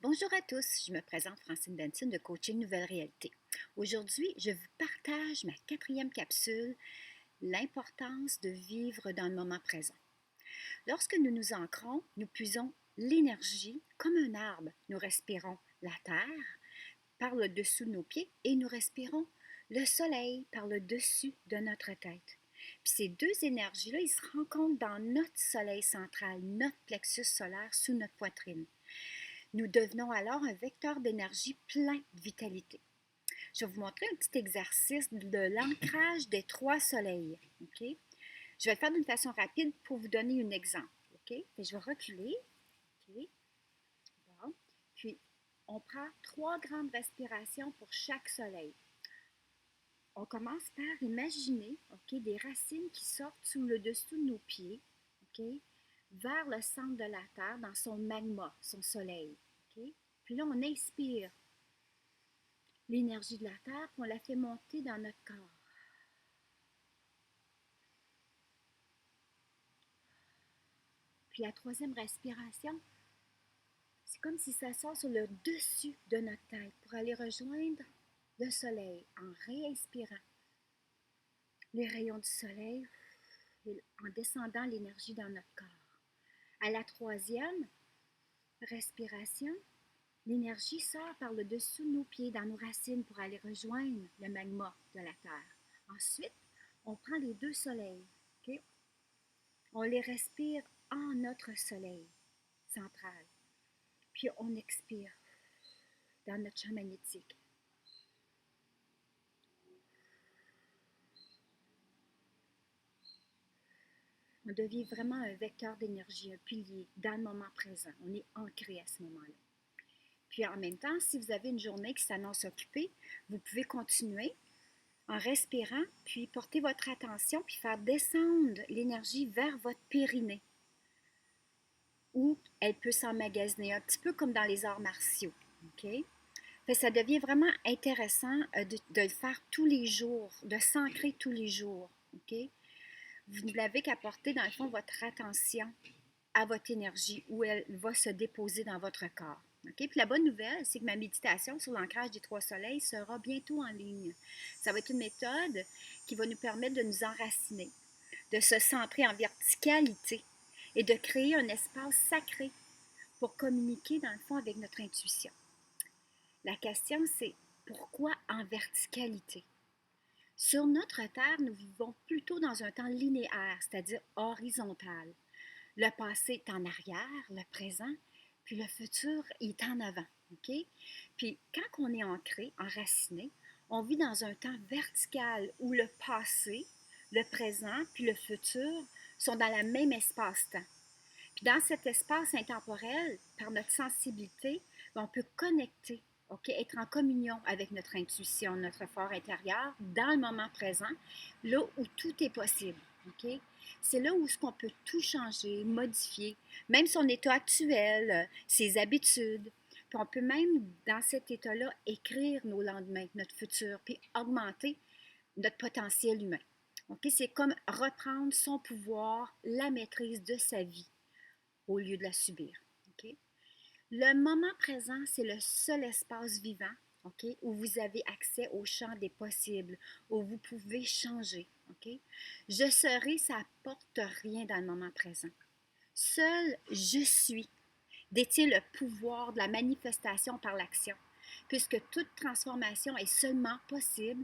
Bonjour à tous, je me présente Francine Benson de Coaching Nouvelle Réalité. Aujourd'hui, je vous partage ma quatrième capsule, l'importance de vivre dans le moment présent. Lorsque nous nous ancrons, nous puisons l'énergie comme un arbre. Nous respirons la terre par le dessous de nos pieds et nous respirons le soleil par le dessus de notre tête. Puis ces deux énergies-là, ils se rencontrent dans notre soleil central, notre plexus solaire sous notre poitrine. Nous devenons alors un vecteur d'énergie plein de vitalité. Je vais vous montrer un petit exercice de l'ancrage des trois soleils. OK? Je vais le faire d'une façon rapide pour vous donner un exemple. OK? Je vais reculer. OK? Bon. Puis, on prend 3 grandes respirations pour chaque soleil. On commence par imaginer, OK, des racines qui sortent sous le dessous de nos pieds, OK, vers le centre de la Terre dans son magma, son soleil. OK? Puis là, on inspire l'énergie de la Terre, puis on la fait monter dans notre corps. Puis la troisième respiration, c'est comme si ça sort sur le dessus de notre tête pour aller rejoindre le soleil en réinspirant les rayons du soleil, en descendant l'énergie dans notre corps. À la troisième respiration, l'énergie sort par le dessous de nos pieds, dans nos racines, pour aller rejoindre le magma de la Terre. Ensuite, on prend les deux soleils, OK? On les respire en notre soleil central. Puis on expire dans notre champ magnétique. On devient vraiment un vecteur d'énergie, un pilier dans le moment présent. On est ancré à ce moment-là. Puis en même temps, si vous avez une journée qui s'annonce occupée, vous pouvez continuer en respirant, puis porter votre attention, puis faire descendre l'énergie vers votre périnée, où elle peut s'emmagasiner, un petit peu comme dans les arts martiaux. OK? Fait, ça devient vraiment intéressant de le faire tous les jours, de s'ancrer tous les jours. OK? Vous n'avez qu'à porter, dans le fond, votre attention à votre énergie, où elle va se déposer dans votre corps. Okay? Puis la bonne nouvelle, c'est que ma méditation sur l'ancrage des trois soleils sera bientôt en ligne. Ça va être une méthode qui va nous permettre de nous enraciner, de se centrer en verticalité et de créer un espace sacré pour communiquer, dans le fond, avec notre intuition. La question, c'est pourquoi en verticalité? Sur notre Terre, nous vivons plutôt dans un temps linéaire, c'est-à-dire horizontal. Le passé est en arrière, le présent, puis le futur est en avant. OK? Puis quand on est ancré, enraciné, on vit dans un temps vertical où le passé, le présent, puis le futur sont dans le même espace-temps. Puis dans cet espace intemporel, par notre sensibilité, on peut connecter, OK, être en communion avec notre intuition, notre fort intérieur, dans le moment présent, là où tout est possible. OK? C'est là où ce qu'on peut tout changer, modifier, même son état actuel, ses habitudes. Puis on peut même, dans cet état-là, écrire nos lendemains, notre futur, puis augmenter notre potentiel humain. OK? C'est comme reprendre son pouvoir, la maîtrise de sa vie au lieu de la subir. OK? Le moment présent, c'est le seul espace vivant, OK, où vous avez accès au champ des possibles, où vous pouvez changer. OK? Je serai, ça n'apporte rien dans le moment présent. Seul je suis détient le pouvoir de la manifestation par l'action, puisque toute transformation est seulement possible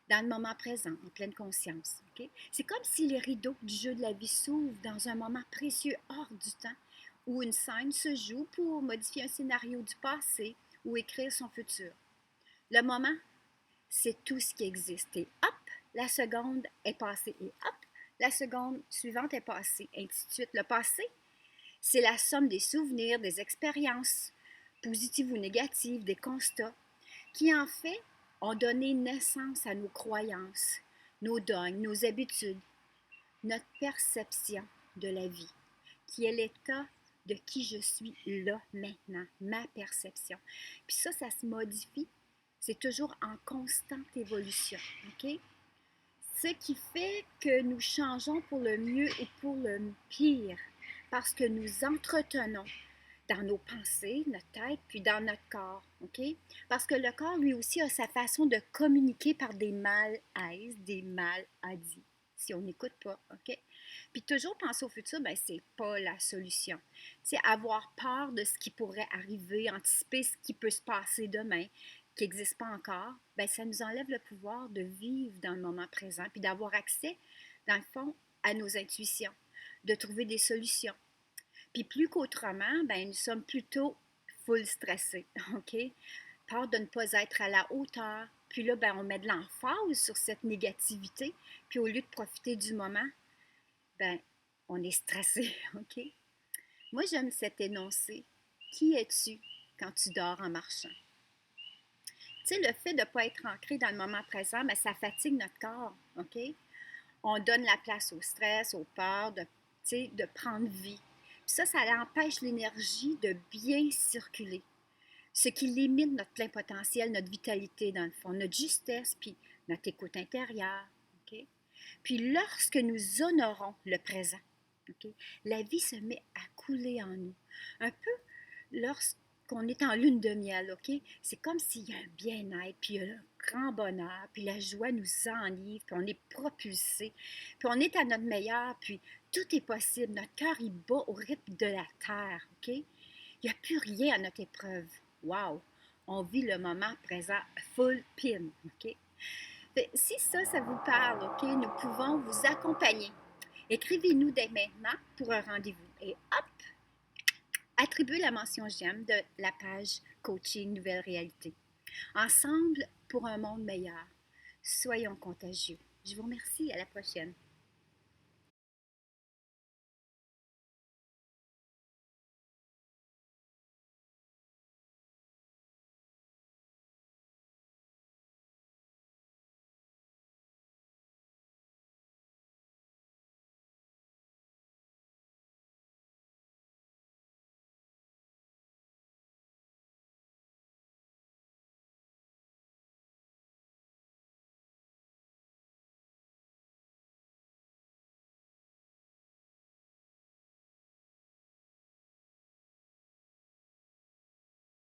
dans le moment présent, en pleine conscience. OK? C'est comme si les rideaux du jeu de la vie s'ouvrent dans un moment précieux hors du temps où une scène se joue pour modifier un scénario du passé ou écrire son futur. Le moment, c'est tout ce qui existe. Et hop, la seconde est passée. Et hop, la seconde suivante est passée. Ainsi de suite. Le passé, c'est la somme des souvenirs, des expériences, positives ou négatives, des constats, qui en fait ont donné naissance à nos croyances, nos dogmes, nos habitudes, notre perception de la vie, qui est l'état de qui je suis là maintenant, ma perception. Puis ça se modifie, c'est toujours en constante évolution. OK? Ce qui fait que nous changeons pour le mieux ou pour le pire, parce que nous entretenons dans nos pensées, notre tête, puis dans notre corps, OK? Parce que le corps, lui aussi, a sa façon de communiquer par des malaises, des maladies, si on n'écoute pas, OK? Puis toujours penser au futur, ben c'est pas la solution. C'est avoir peur de ce qui pourrait arriver, anticiper ce qui peut se passer demain, qui n'existe pas encore, ben ça nous enlève le pouvoir de vivre dans le moment présent, puis d'avoir accès, dans le fond, à nos intuitions, de trouver des solutions. Puis plus qu'autrement, ben, nous sommes plutôt full stressés, OK? Peur de ne pas être à la hauteur. Puis là, ben, on met de l'emphase sur cette négativité. Puis au lieu de profiter du moment, ben, on est stressé, OK? Moi, j'aime cet énoncé. Qui es-tu quand tu dors en marchant? Tu sais, le fait de ne pas être ancré dans le moment présent, ben, ça fatigue notre corps, OK? On donne la place au stress, aux peurs, de prendre vie. Puis ça empêche l'énergie de bien circuler, ce qui limite notre plein potentiel, notre vitalité dans le fond, notre justesse, puis notre écoute intérieure. OK? Puis lorsque nous honorons le présent, OK, la vie se met à couler en nous. Un peu lorsqu'on est en lune de miel, OK? C'est comme s'il y a un bien-être, puis un grand bonheur, puis la joie nous enivre, puis on est propulsé, puis on est à notre meilleur, puis tout est possible. Notre cœur, il bat au rythme de la terre, OK? Il n'y a plus rien à notre épreuve. Wow! On vit le moment présent full pin, OK? Si ça vous parle, OK, nous pouvons vous accompagner. Écrivez-nous dès maintenant pour un rendez-vous. Et hop, attribuez la mention j'aime de la page Coaching Nouvelle Réalité. Ensemble pour un monde meilleur. Soyons contagieux. Je vous remercie. À la prochaine.